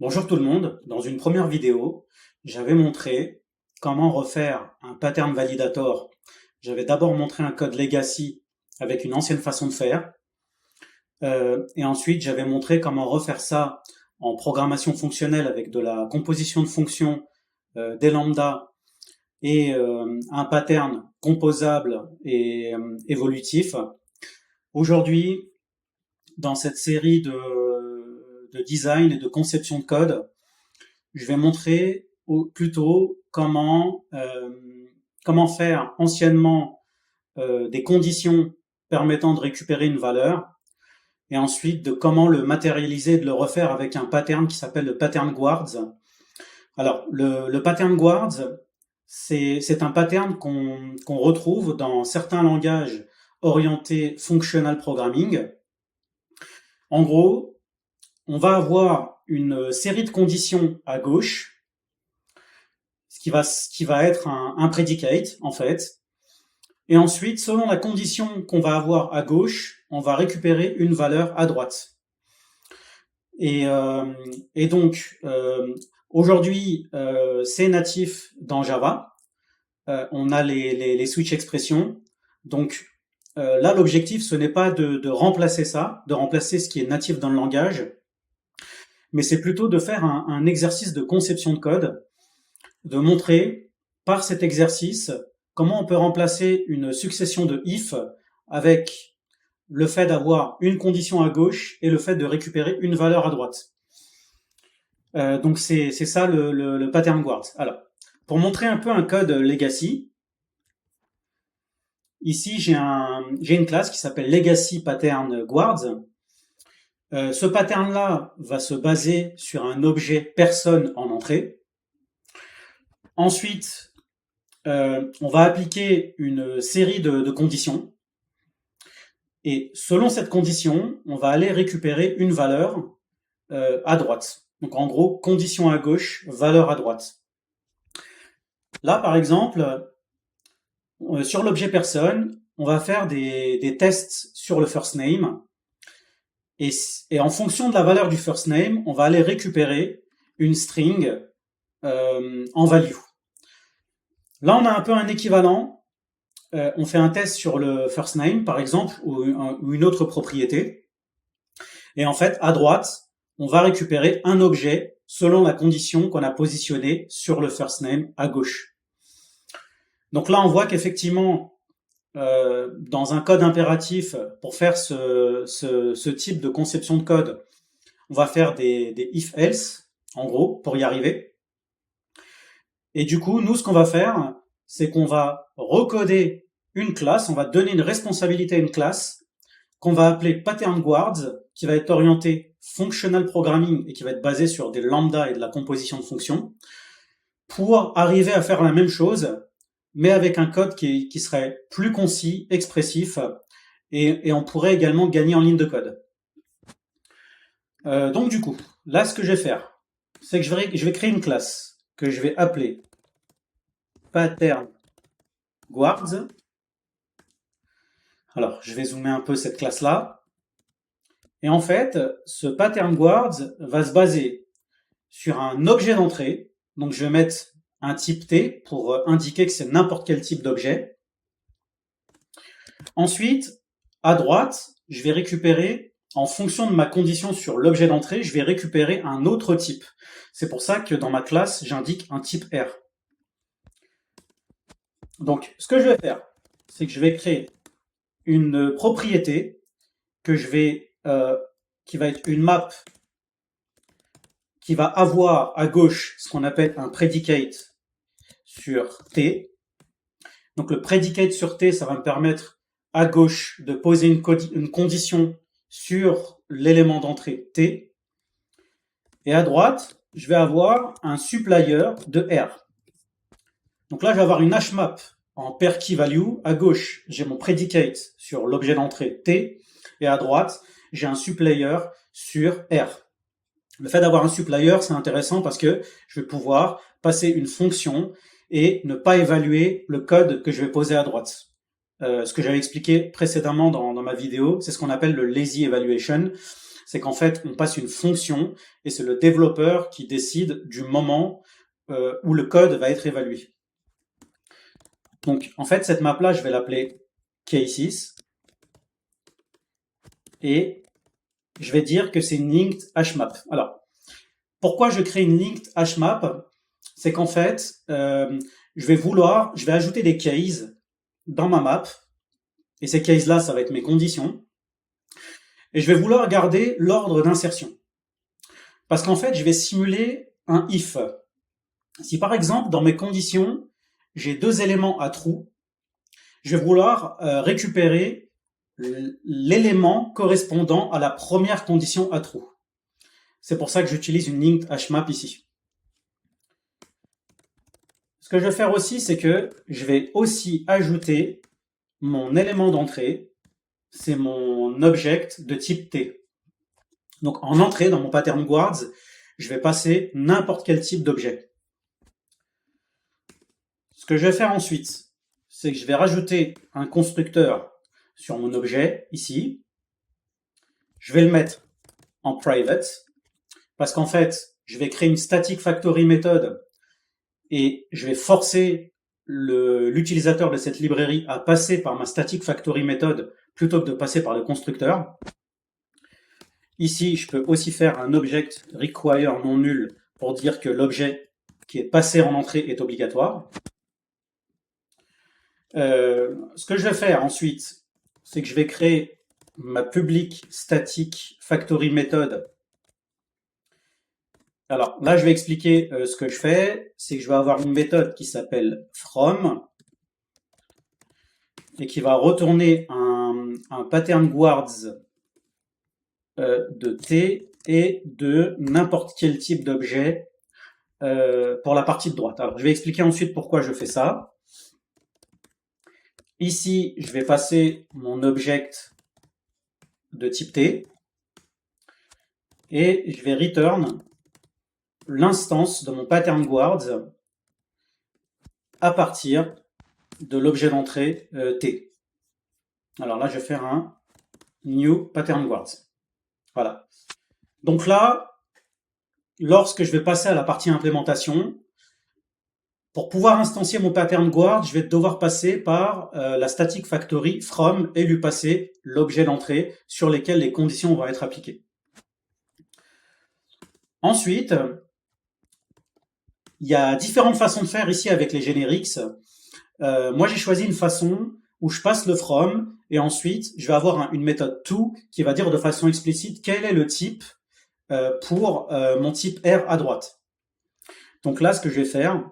Bonjour tout le monde, dans une première vidéo, j'avais montré comment refaire un pattern validator. J'avais d'abord montré un code legacy avec une ancienne façon de faire, et ensuite j'avais montré comment refaire ça en programmation fonctionnelle avec de la composition de fonctions, des lambdas et un pattern composable et évolutif. Aujourd'hui, dans cette série de design et de conception de code, je vais montrer plutôt comment faire anciennement des conditions permettant de récupérer une valeur et ensuite de comment le matérialiser et de le refaire avec un pattern qui s'appelle le pattern guards. Alors, le pattern guards, c'est un pattern qu'on retrouve dans certains langages orientés functional programming. En gros, on va avoir une série de conditions à gauche, ce qui va être un predicate, en fait. Et ensuite, selon la condition qu'on va avoir à gauche, on va récupérer une valeur à droite. Et, euh, et donc, aujourd'hui, c'est natif dans Java. On a les switch expressions. Donc, là, l'objectif, ce n'est pas de remplacer ça, de remplacer ce qui est natif dans le langage, mais c'est plutôt de faire un exercice de conception de code, de montrer par cet exercice comment on peut remplacer une succession de if avec le fait d'avoir une condition à gauche et le fait de récupérer une valeur à droite. Donc c'est ça le pattern guard. Alors, pour montrer un peu un code legacy, ici j'ai une classe qui s'appelle legacy pattern guards. Ce pattern-là va se baser sur un objet personne en entrée. Ensuite, on va appliquer une série de conditions. Et selon cette condition, on va aller récupérer une valeur à droite. Donc en gros, condition à gauche, valeur à droite. Là, par exemple, sur l'objet personne, on va faire des tests sur le first name. Et en fonction de la valeur du first name, on va aller récupérer une string en value. Là, on a un peu un équivalent. On fait un test sur le first name, par exemple, ou une autre propriété. Et en fait, à droite, on va récupérer un objet selon la condition qu'on a positionnée sur le first name à gauche. Donc là, on voit qu'effectivement, dans un code impératif, pour faire ce type de conception de code, on va faire des if-else, en gros, pour y arriver. Et du coup, nous, ce qu'on va faire, c'est qu'on va recoder une classe, on va donner une responsabilité à une classe qu'on va appeler pattern guards, qui va être orienté functional programming et qui va être basé sur des lambdas et de la composition de fonctions, pour arriver à faire la même chose, mais avec un code qui serait plus concis, expressif, et on pourrait également gagner en ligne de code. Donc du coup, là, ce que je vais faire, c'est que je vais créer une classe que je vais appeler pattern guards. Alors, je vais zoomer un peu cette classe-là. Et en fait, ce pattern guards va se baser sur un objet d'entrée. Donc, je vais mettre un type T pour indiquer que c'est n'importe quel type d'objet. Ensuite, à droite, je vais récupérer, en fonction de ma condition sur l'objet d'entrée, je vais récupérer un autre type. C'est pour ça que dans ma classe, j'indique un type R. Donc, ce que je vais faire, c'est que je vais créer une propriété que qui va être une map qui va avoir à gauche ce qu'on appelle un predicate sur T. Donc le predicate sur T, ça va me permettre à gauche de poser une condition sur l'élément d'entrée T. Et à droite, je vais avoir un supplier de R. Donc là, je vais avoir une hashmap en pair key value. À gauche, j'ai mon predicate sur l'objet d'entrée T. Et à droite, j'ai un supplier sur R. Le fait d'avoir un supplier, c'est intéressant parce que je vais pouvoir passer une fonction et ne pas évaluer le code que je vais poser à droite. Ce que j'avais expliqué précédemment dans ma vidéo, c'est ce qu'on appelle le lazy evaluation. c'est qu'en fait, on passe une fonction et c'est le développeur qui décide du moment où le code va être évalué. Donc, en fait, cette map-là, je vais l'appeler cases et je vais dire que c'est une linked hashmap. Alors, pourquoi je crée une linked hashmap? C'est qu'en fait, je vais ajouter des cases dans ma map, et ces cases-là, ça va être mes conditions, et je vais vouloir garder l'ordre d'insertion. Parce qu'en fait, je vais simuler un if. Si par exemple, dans mes conditions, j'ai deux éléments à true, je vais vouloir récupérer l'élément correspondant à la première condition à true. C'est pour ça que j'utilise une linked hashmap ici. Ce que je vais faire aussi, c'est que je vais aussi ajouter mon élément d'entrée, c'est mon object de type T. Donc en entrée, dans mon pattern guards, je vais passer n'importe quel type d'objet. Ce que je vais faire ensuite, c'est que je vais rajouter un constructeur sur mon objet, ici. Je vais le mettre en private, parce qu'en fait, je vais créer une static factory méthode et je vais forcer l'utilisateur de cette librairie à passer par ma static factory méthode plutôt que de passer par le constructeur. Ici, je peux aussi faire un object require non nul pour dire que l'objet qui est passé en entrée est obligatoire. Ce que je vais faire ensuite, c'est que je vais créer ma public static factory méthode. Alors là, je vais expliquer ce que je fais. C'est que je vais avoir une méthode qui s'appelle from et qui va retourner un pattern guards de T et de n'importe quel type d'objet pour la partie de droite. Alors, je vais expliquer ensuite pourquoi je fais ça. Ici, je vais passer mon object de type T et je vais return l'instance de mon pattern guards à partir de l'objet d'entrée T. Alors là, je vais faire un new pattern guards. Voilà. Donc là, lorsque je vais passer à la partie implémentation, pour pouvoir instancier mon pattern guard, je vais devoir passer par la static factory from et lui passer l'objet d'entrée sur lesquels les conditions vont être appliquées. Ensuite, il y a différentes façons de faire ici avec les generics. Moi, j'ai choisi une façon où je passe le from et ensuite, je vais avoir une méthode to qui va dire de façon explicite quel est le type pour mon type R à droite. Donc là, ce que je vais faire,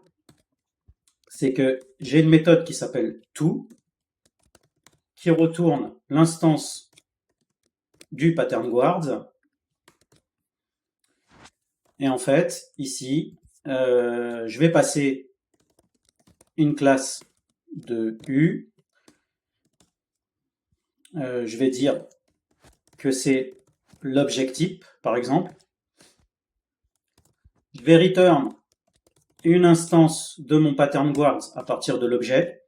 c'est que j'ai une méthode qui s'appelle to, qui retourne l'instance du pattern guards. Et en fait, ici, je vais passer une classe de U. Je vais dire que c'est l'object type, par exemple. Je vais return une instance de mon pattern guards à partir de l'objet.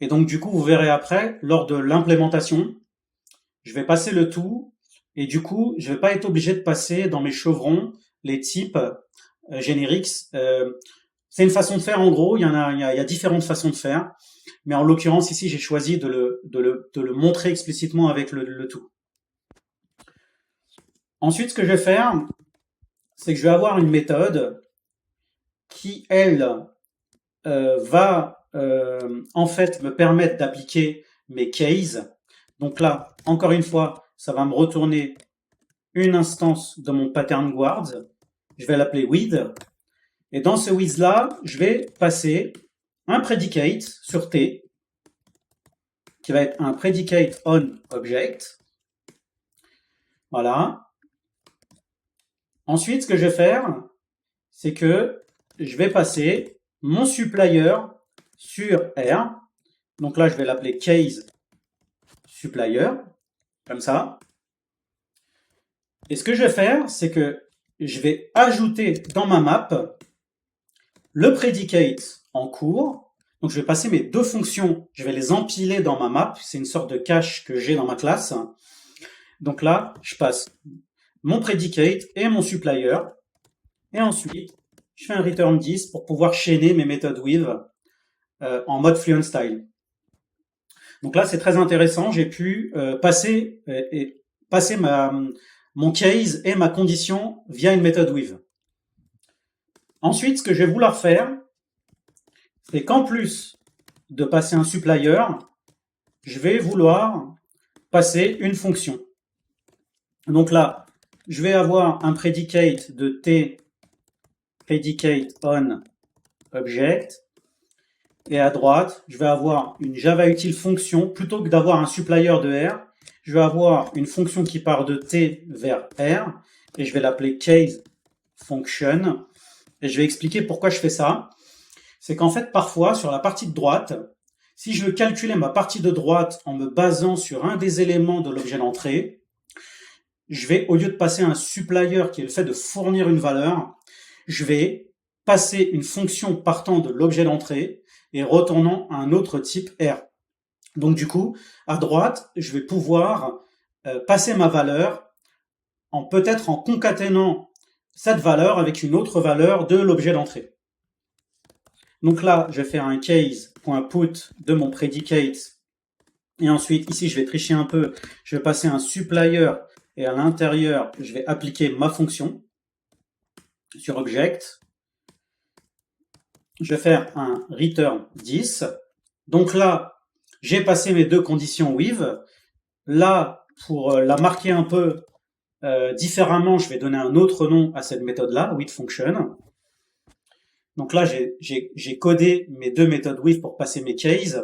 Et donc, du coup, vous verrez après, lors de l'implémentation, je vais passer le to, et du coup, je vais pas être obligé de passer dans mes chevrons les types generics. C'est une façon de faire, en gros, il y a différentes façons de faire, mais en l'occurrence, ici, j'ai choisi de le montrer explicitement avec le to. Ensuite, ce que je vais faire, c'est que je vais avoir une méthode qui, elle, va en fait me permettre d'appliquer mes cases. Donc là, encore une fois, ça va me retourner une instance de mon pattern guards. Je vais l'appeler with. Et dans ce with là, je vais passer un predicate sur T, qui va être un predicate on object. Voilà. Ensuite, ce que je vais faire, c'est que je vais passer mon supplier sur R. Donc là, je vais l'appeler case supplier, comme ça. Et ce que je vais faire, c'est que je vais ajouter dans ma map le predicate en cours. Donc je vais passer mes deux fonctions, je vais les empiler dans ma map. C'est une sorte de cache que j'ai dans ma classe. Donc là, je passe mon predicate et mon supplier. Et ensuite, je fais un return 10 pour pouvoir chaîner mes méthodes with en mode fluent style. Donc là, c'est très intéressant. J'ai pu passer mon case et ma condition via une méthode with. Ensuite, ce que je vais vouloir faire, c'est qu'en plus de passer un supplier, je vais vouloir passer une fonction. Donc là, je vais avoir un predicate de t predicate on object. Et à droite, je vais avoir une JavaUtil fonction. Plutôt que d'avoir un supplier de R, je vais avoir une fonction qui part de T vers R. Et je vais l'appeler case function. Et je vais expliquer pourquoi je fais ça. C'est qu'en fait, parfois, sur la partie de droite, si je veux calculer ma partie de droite en me basant sur un des éléments de l'objet d'entrée, je vais, au lieu de passer un supplier qui est le fait de fournir une valeur, je vais passer une fonction partant de l'objet d'entrée et retournant à un autre type R. Donc du coup, à droite, je vais pouvoir passer ma valeur peut-être en concaténant cette valeur avec une autre valeur de l'objet d'entrée. Donc là, je vais faire un case.put de mon predicate. Et ensuite, ici, je vais tricher un peu. Je vais passer un supplier et à l'intérieur, je vais appliquer ma fonction sur object. Je vais faire un return 10. Donc là, j'ai passé mes deux conditions with. Là, pour la marquer un peu différemment, je vais donner un autre nom à cette méthode-là, with function. Donc là, j'ai codé mes deux méthodes with pour passer mes cases.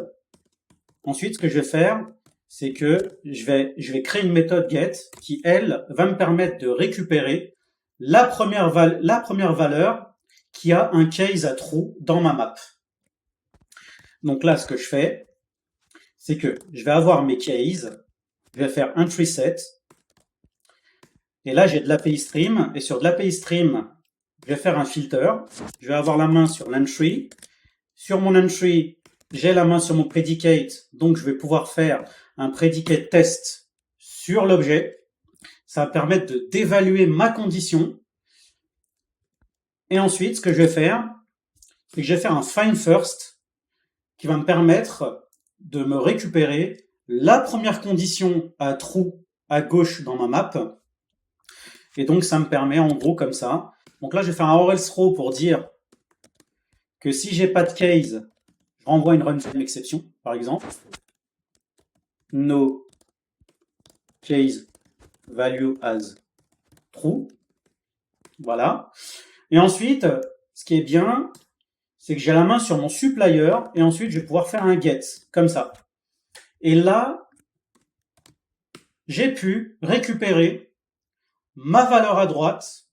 Ensuite, ce que je vais faire, c'est que je vais créer une méthode get qui, elle, va me permettre de récupérer la première valeur qui a un case à true dans ma map. Donc là, ce que je fais, c'est que je vais avoir mes cases, je vais faire entry set, et là j'ai de l'API stream, et sur de l'API stream, je vais faire un filter, je vais avoir la main sur l'entry, sur mon entry, j'ai la main sur mon predicate, donc je vais pouvoir faire un predicate test sur l'objet, ça va permettre d'évaluer ma condition, et ensuite, ce que je vais faire, c'est que je vais faire un find first qui va me permettre de me récupérer la première condition à true à gauche dans ma map. Et donc, ça me permet en gros comme ça. Donc là, je vais faire un or else throw pour dire que si j'ai pas de case, je renvoie une runtime exception, par exemple. No case value as true. Voilà. Et ensuite, ce qui est bien, c'est que j'ai la main sur mon supplier et ensuite je vais pouvoir faire un get, comme ça. Et là, j'ai pu récupérer ma valeur à droite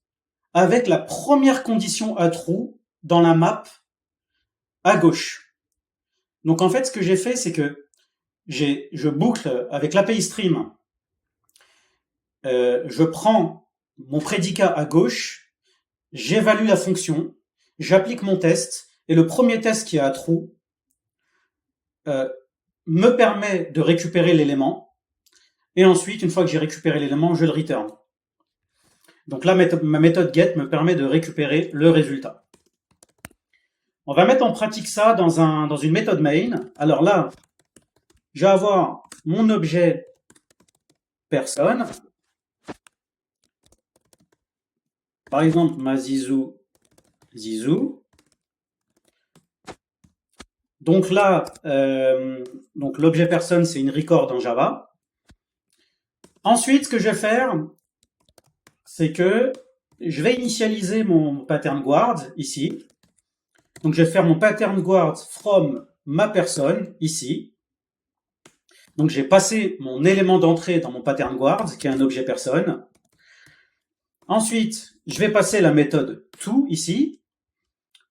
avec la première condition à true dans la map à gauche. Donc en fait, ce que j'ai fait, c'est que je boucle avec l'API stream, je prends mon prédicat à gauche, j'évalue la fonction, j'applique mon test, et le premier test qui est à true me permet de récupérer l'élément, et ensuite, une fois que j'ai récupéré l'élément, je le return. Donc là, ma méthode get me permet de récupérer le résultat. On va mettre en pratique ça dans une méthode main. Alors là, je vais avoir mon objet personne. Par exemple, ma zizou. Donc là, donc l'objet personne, c'est une record en Java. Ensuite, ce que je vais faire, c'est que je vais initialiser mon pattern guard ici. Donc, je vais faire mon pattern guard from ma personne ici. Donc, j'ai passé mon élément d'entrée dans mon pattern guard, qui est un objet personne. Ensuite, je vais passer la méthode to ici.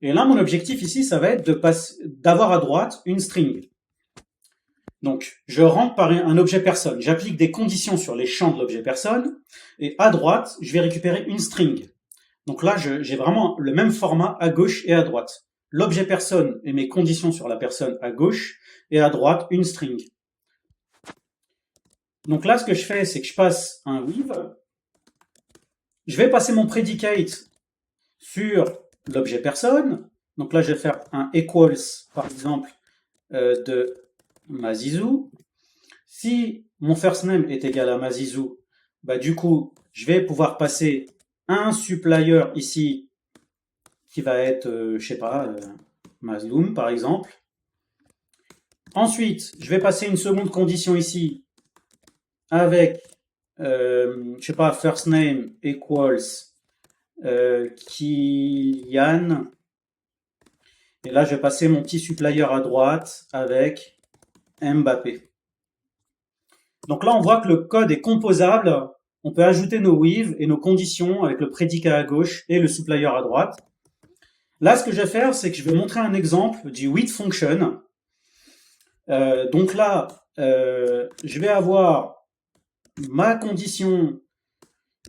Et là, mon objectif ici, ça va être d'avoir à droite une string. Donc, je rentre par un objet personne. J'applique des conditions sur les champs de l'objet personne. Et à droite, je vais récupérer une string. Donc là, j'ai vraiment le même format à gauche et à droite. L'objet personne et mes conditions sur la personne à gauche. Et à droite, une string. Donc là, ce que je fais, c'est que je passe un with. Je vais passer mon predicate sur l'objet personne. Donc là, je vais faire un equals, par exemple, de Mazizou. Si mon first name est égal à Mazizou, bah du coup, je vais pouvoir passer un supplier ici qui va être, je sais pas, Mazloum par exemple. Ensuite, je vais passer une seconde condition ici avec, je sais pas, first name equals Kylian. Et là, je vais passer mon petit supplier à droite avec Mbappé. Donc là, on voit que le code est composable. On peut ajouter nos with et nos conditions avec le prédicat à gauche et le supplier à droite. Là, ce que je vais faire, c'est que je vais montrer un exemple du with function. Donc là, je vais avoir ma condition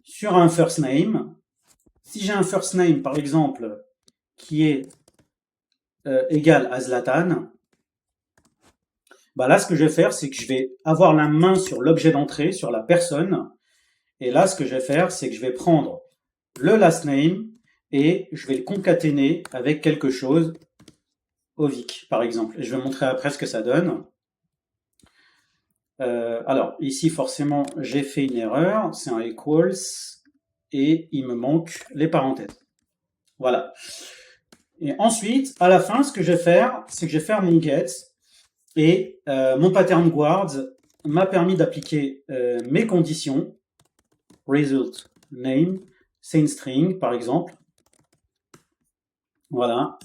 sur un first name. Si j'ai un first name, par exemple, qui est égal à Zlatan, bah là, ce que je vais faire, c'est que je vais avoir la main sur l'objet d'entrée, sur la personne. Et là, ce que je vais faire, c'est que je vais prendre le last name et je vais le concaténer avec quelque chose, Ovic, par exemple. Et je vais montrer après ce que ça donne. Alors, ici, forcément, j'ai fait une erreur. C'est un equals et il me manque les parenthèses. Voilà. Et ensuite, à la fin, ce que je vais faire, c'est que je vais faire mon get et mon pattern guards m'a permis d'appliquer mes conditions. Result name, c'est une string, par exemple. Voilà.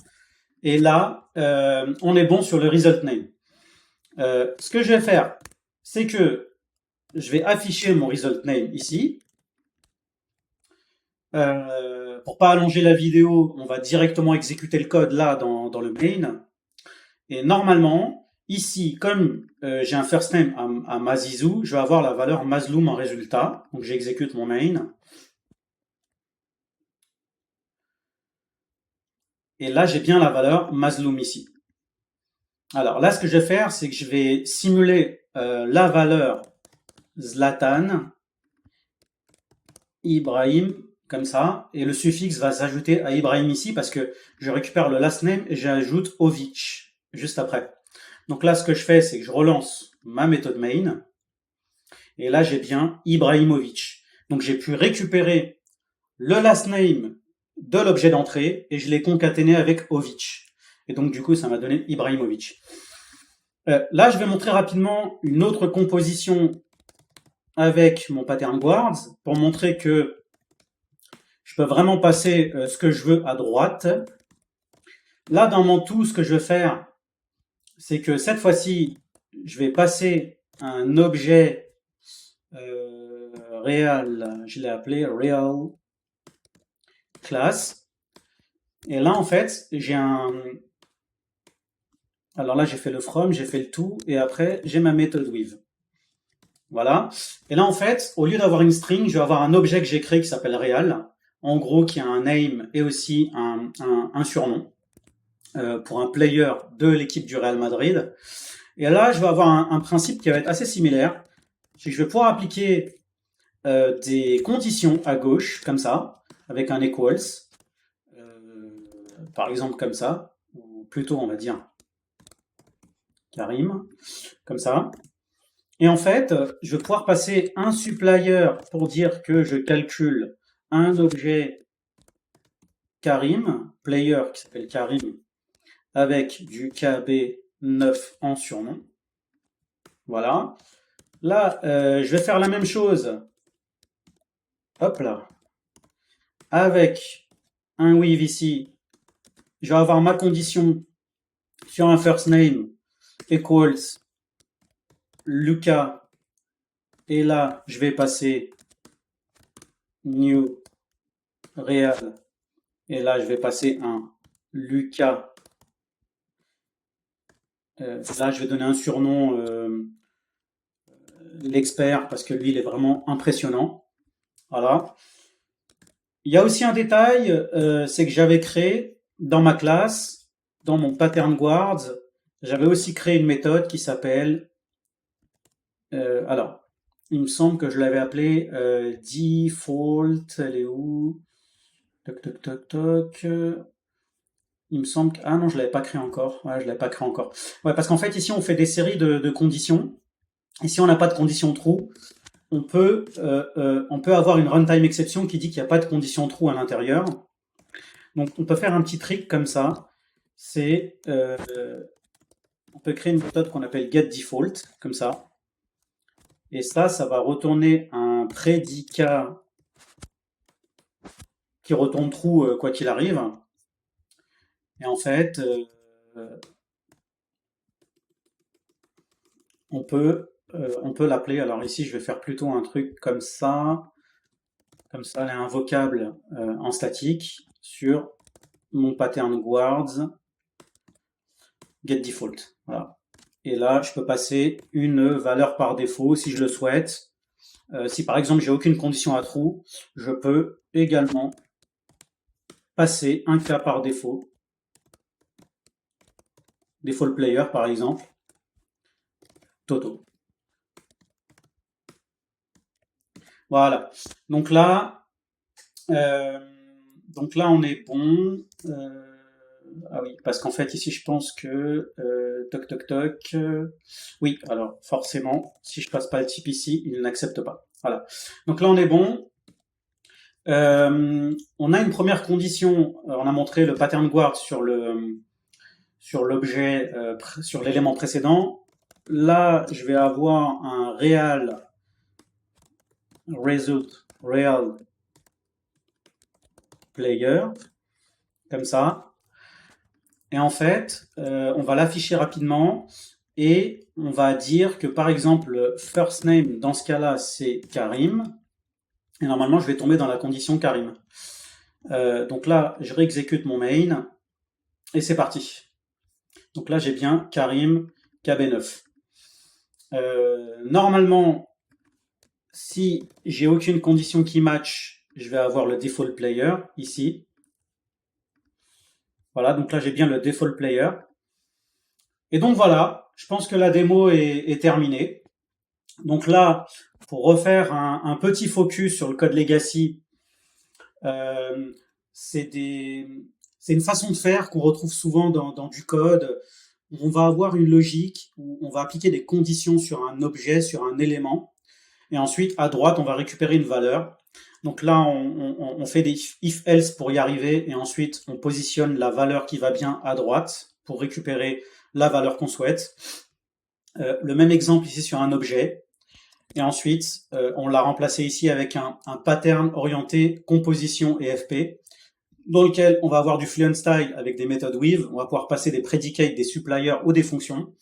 Et là, on est bon sur le result name. Ce que je vais faire, c'est que je vais afficher mon result name ici. Pour pas allonger la vidéo, on va directement exécuter le code là dans le main. Et normalement, ici, comme j'ai un first name à Mazizou, je vais avoir la valeur Mazloum en résultat. Donc j'exécute mon main. Et là, j'ai bien la valeur Mazloum ici. Alors là, ce que je vais faire, c'est que je vais simuler la valeur Zlatan, Ibrahim, comme ça, et le suffixe va s'ajouter à Ibrahim ici parce que je récupère le last name et j'ajoute Ovic juste après. Donc là, ce que je fais, c'est que je relance ma méthode main, et là, j'ai bien Ibrahimovic. Donc j'ai pu récupérer le last name de l'objet d'entrée et je l'ai concaténé avec Ovic. Et donc du coup, ça m'a donné Ibrahimovic. Là, je vais montrer rapidement une autre composition avec mon pattern guards pour montrer que je peux vraiment passer ce que je veux à droite. Là, dans mon tout, ce que je vais faire, c'est que cette fois-ci, je vais passer un objet real, je l'ai appelé real class. Et là, en fait, j'ai un... Alors là, j'ai fait le from, j'ai fait le to, et après, j'ai ma méthode with. Voilà. Et là, en fait, au lieu d'avoir une string, je vais avoir un objet que j'ai créé qui s'appelle real, en gros, qui a un name et aussi un surnom pour un player de l'équipe du Real Madrid. Et là, je vais avoir un principe qui va être assez similaire. C'est que je vais pouvoir appliquer des conditions à gauche, comme ça, avec un equals, par exemple comme ça, ou plutôt, on va dire, Karim, comme ça. Et en fait, je vais pouvoir passer un supplier pour dire que je calcule un objet Karim, player qui s'appelle Karim, avec du KB9 en surnom. Voilà. Là, je vais faire la même chose. Hop là. Avec un with ici, je vais avoir ma condition sur un first name equals Lucas. Et là, je vais passer new real. Et là, je vais passer un Lucas. Là, je vais donner un surnom l'expert parce que lui, il est vraiment impressionnant. Voilà. Il y a aussi un détail, c'est que j'avais créé dans ma classe, dans mon pattern guards, j'avais aussi créé une méthode qui s'appelle alors il me semble que je l'avais appelé default. Elle est où? Toc, toc, toc, toc. Il me semble que... Ah non, je l'avais pas créé encore. Ouais, je l'avais pas créé encore. Ouais, parce qu'en fait, ici, on fait des séries de conditions. Et si on n'a pas de condition true, on peut avoir une runtime exception qui dit qu'il n'y a pas de condition true à l'intérieur. Donc, on peut faire un petit trick comme ça. C'est, on peut créer une méthode qu'on appelle getDefault, comme ça. Et ça va retourner un prédicat qui retourne true quoi qu'il arrive. Et en fait, on peut l'appeler. Alors ici, je vais faire plutôt un truc comme ça. Comme ça, elle est invocable en statique sur mon pattern guards getDefault. Voilà. Et là, je peux passer une valeur par défaut si je le souhaite. Si par exemple, j'ai aucune condition à true, je peux également passer un cas par défaut. Default player, par exemple. Toto. Voilà. Donc là, on est bon. Ah oui, parce qu'en fait, ici, je pense que... toc, toc, toc. Oui, alors, forcément, si je passe pas le type ici, il n'accepte pas. Voilà. Donc là, on est bon. On a une première condition. On a montré le pattern guard sur l'objet, sur l'élément précédent. Là, je vais avoir un real player, comme ça. Et en fait, on va l'afficher rapidement et on va dire que par exemple, first name, dans ce cas-là, c'est Karim. Et normalement, je vais tomber dans la condition Karim. Donc là, je réexécute mon main et c'est parti. Donc là, j'ai bien Karim KB9. Normalement, si j'ai aucune condition qui match, je vais avoir le default player ici. Voilà, donc là j'ai bien le default player. Et donc voilà, je pense que la démo est terminée. Donc là, pour refaire un petit focus sur le code legacy, c'est une façon de faire qu'on retrouve souvent dans du code. On va avoir une logique où on va appliquer des conditions sur un objet, sur un élément. Et ensuite, à droite, on va récupérer une valeur. Donc là, on fait des if-else pour y arriver, et ensuite, on positionne la valeur qui va bien à droite pour récupérer la valeur qu'on souhaite. Le même exemple ici sur un objet. Et ensuite, on l'a remplacé ici avec un pattern orienté composition et FP, dans lequel on va avoir du fluent style avec des méthodes with. On va pouvoir passer des predicates, des suppliers ou des fonctions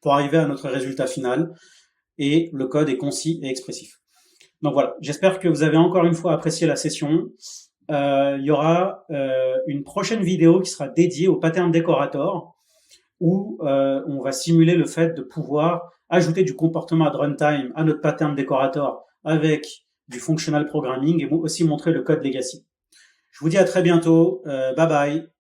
pour arriver à notre résultat final. Et le code est concis et expressif. Donc voilà, j'espère que vous avez encore une fois apprécié la session. Il y aura une prochaine vidéo qui sera dédiée au pattern decorator, où on va simuler le fait de pouvoir ajouter du comportement at runtime à notre pattern decorator avec du functional programming et aussi montrer le code legacy. Je vous dis à très bientôt, bye bye.